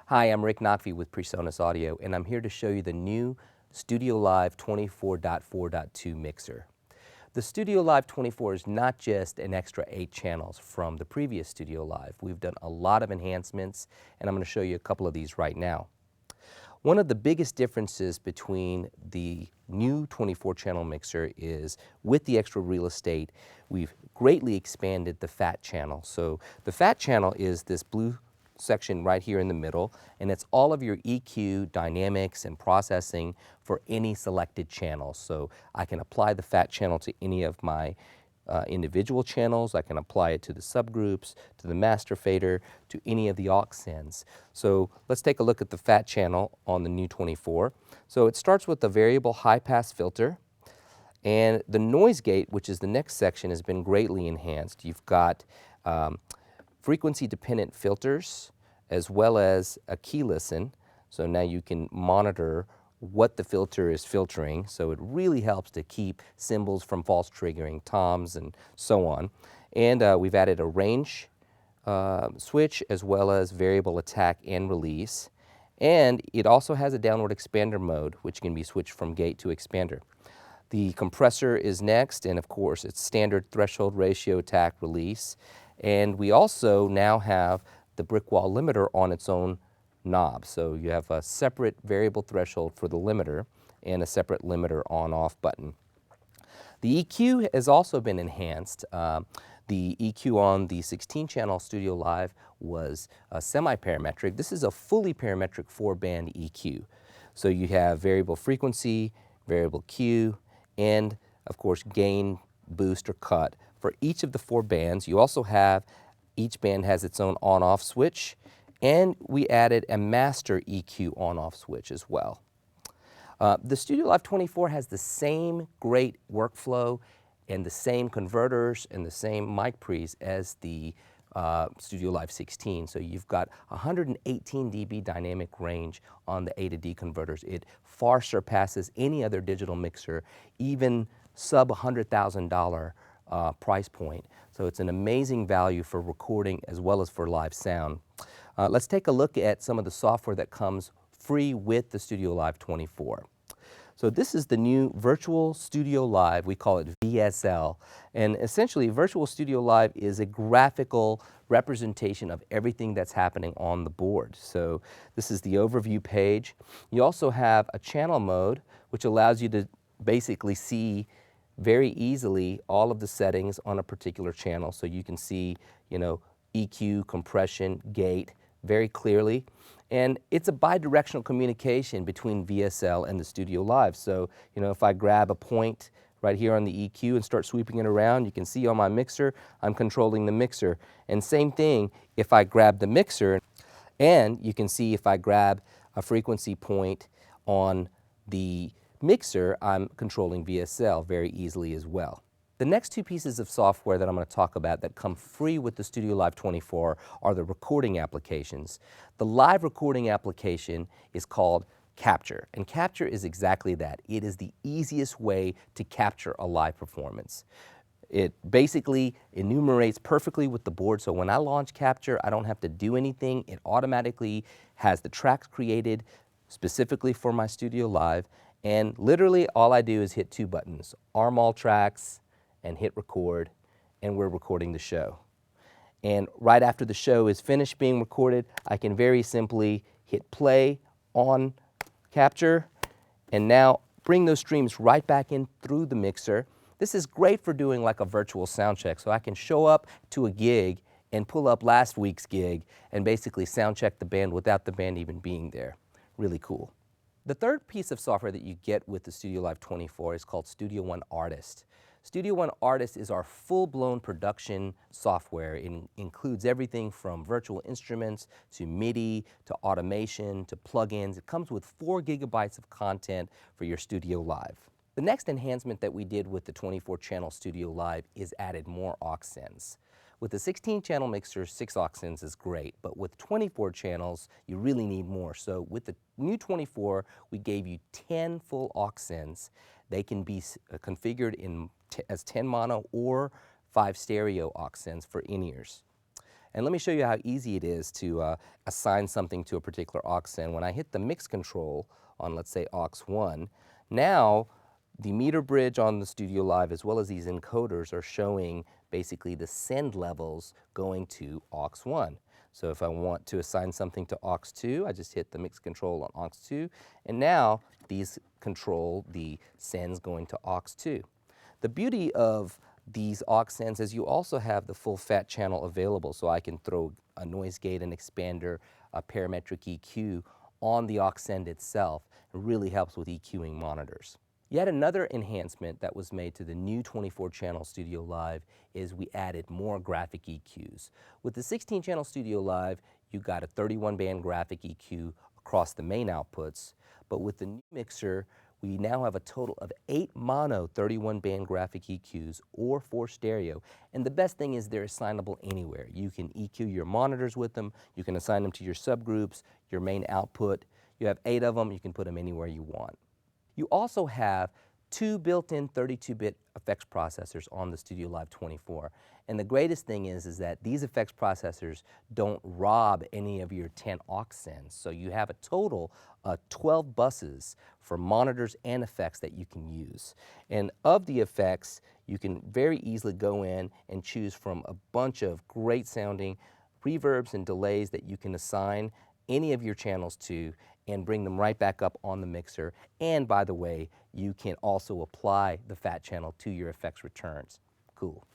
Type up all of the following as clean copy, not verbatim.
Hi, I'm Rick Naqvi with PreSonus Audio, and I'm here to show you the new StudioLive 24.4.2 mixer. The StudioLive 24 is not just an extra 8 channels from the previous StudioLive. We've done a lot of enhancements, and I'm going to show you a couple of these right now. One of the biggest differences between the new 24-channel mixer is with the extra real estate, we've greatly expanded the fat channel. So the fat channel is this blue section right here in the middle, and it's all of your EQ, dynamics, and processing for any selected channel. So I can apply the fat channel to any of my individual channels. I can apply it to the subgroups, to the master fader, to any of the aux sends. So let's take a look at the fat channel on the new 24. So it starts with a variable high pass filter, and the noise gate, which is the next section, has been greatly enhanced. You've got frequency dependent filters as well as a key listen. So now you can monitor what the filter is filtering, so it really helps to keep cymbals from false triggering, toms and so on. And we've added a range switch as well as variable attack and release. And it also has a downward expander mode, which can be switched from gate to expander. The compressor is next, and of course it's standard threshold ratio attack release. And we also now have the brick wall limiter on its own knob. So you have a separate variable threshold for the limiter and a separate limiter on-off button. The EQ has also been enhanced. The EQ on the 16-channel StudioLive was semi-parametric. This is a fully parametric 4-band EQ. So you have variable frequency, variable Q, and of course gain, boost, or cut for each of the 4 bands. You also have, each band has its own on-off switch, and we added a master EQ on-off switch as well. The StudioLive 24 has the same great workflow and the same converters and the same mic pre's as the StudioLive 16. So you've got 118 dB dynamic range on the A to D converters. It far surpasses any other digital mixer, even sub $100,000 price point. So it's an amazing value for recording as well as for live sound. Let's take a look at some of the software that comes free with the StudioLive 24. So this is the new Virtual Studio Live. We call it VSL. And essentially, Virtual Studio Live is a graphical representation of everything that's happening on the board. So this is the overview page. You also have a channel mode, which allows you to basically see very easily all of the settings on a particular channel. So you can see, EQ, compression, gate very clearly. And it's a bi-directional communication between VSL and the StudioLive. So, if I grab a point right here on the EQ and start sweeping it around, you can see on my mixer, I'm controlling the mixer. And same thing if I grab the mixer, and you can see if I grab a frequency point on the mixer, I'm controlling VSL very easily as well. The next 2 pieces of software that I'm going to talk about that come free with the StudioLive 24 are the recording applications. The live recording application is called Capture, and Capture is exactly that. It is the easiest way to capture a live performance. It basically enumerates perfectly with the board, so when I launch Capture, I don't have to do anything. It automatically has the tracks created specifically for my StudioLive, and literally all I do is hit 2 buttons, arm all tracks, and hit record, and we're recording the show. And right after the show is finished being recorded, I can very simply hit play on Capture, and now bring those streams right back in through the mixer. This is great for doing like a virtual sound check, so I can show up to a gig and pull up last week's gig and basically sound check the band without the band even being there. Really cool. The third piece of software that you get with the StudioLive 24 is called Studio1 Artist. Studio1 Artist is our full-blown production software. It includes everything from virtual instruments to MIDI to automation to plugins. It comes with 4 gigabytes of content for your StudioLive. The next enhancement that we did with the 24-channel StudioLive is added more aux sends. With the 16-channel mixer, 6 aux sends is great, but with 24 channels, you really need more. So with the new 24, we gave you 10 full aux sends. They can be configured as 10 mono or 5 stereo aux sends for in-ears. And let me show you how easy it is to assign something to a particular aux send. When I hit the mix control on, let's say, aux 1, now the meter bridge on the StudioLive as well as these encoders are showing basically the send levels going to aux 1. So if I want to assign something to aux 2, I just hit the mix control on aux 2, and now these control the sends going to aux 2. The beauty of these aux sends is you also have the full fat channel available, so I can throw a noise gate, an expander, a parametric EQ on the aux send itself. It really helps with EQing monitors. Yet another enhancement that was made to the new 24-channel StudioLive is we added more graphic EQs. With the 16-channel StudioLive, you got a 31-band graphic EQ across the main outputs, but with the new mixer, we now have a total of 8 mono 31-band graphic EQs or 4 stereo, and the best thing is they're assignable anywhere. You can EQ your monitors with them, you can assign them to your subgroups, your main output. You have 8 of them, you can put them anywhere you want. You also have 2 built-in 32-bit effects processors on the StudioLive 24. And the greatest thing is that these effects processors don't rob any of your 10 aux sends. So you have a total of 12 buses for monitors and effects that you can use. And of the effects, you can very easily go in and choose from a bunch of great sounding reverbs and delays that you can assign any of your channels to and bring them right back up on the mixer. And by the way, you can also apply the fat channel to your effects returns. Cool.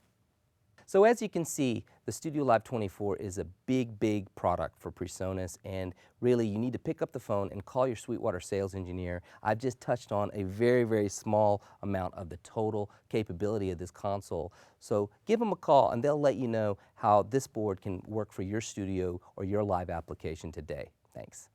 So as you can see, the StudioLive 24 is a big product for PreSonus, and really you need to pick up the phone and call your Sweetwater sales engineer. I've just touched on a very small amount of the total capability of this console. So give them a call and they'll let you know how this board can work for your studio or your live application today. Thanks.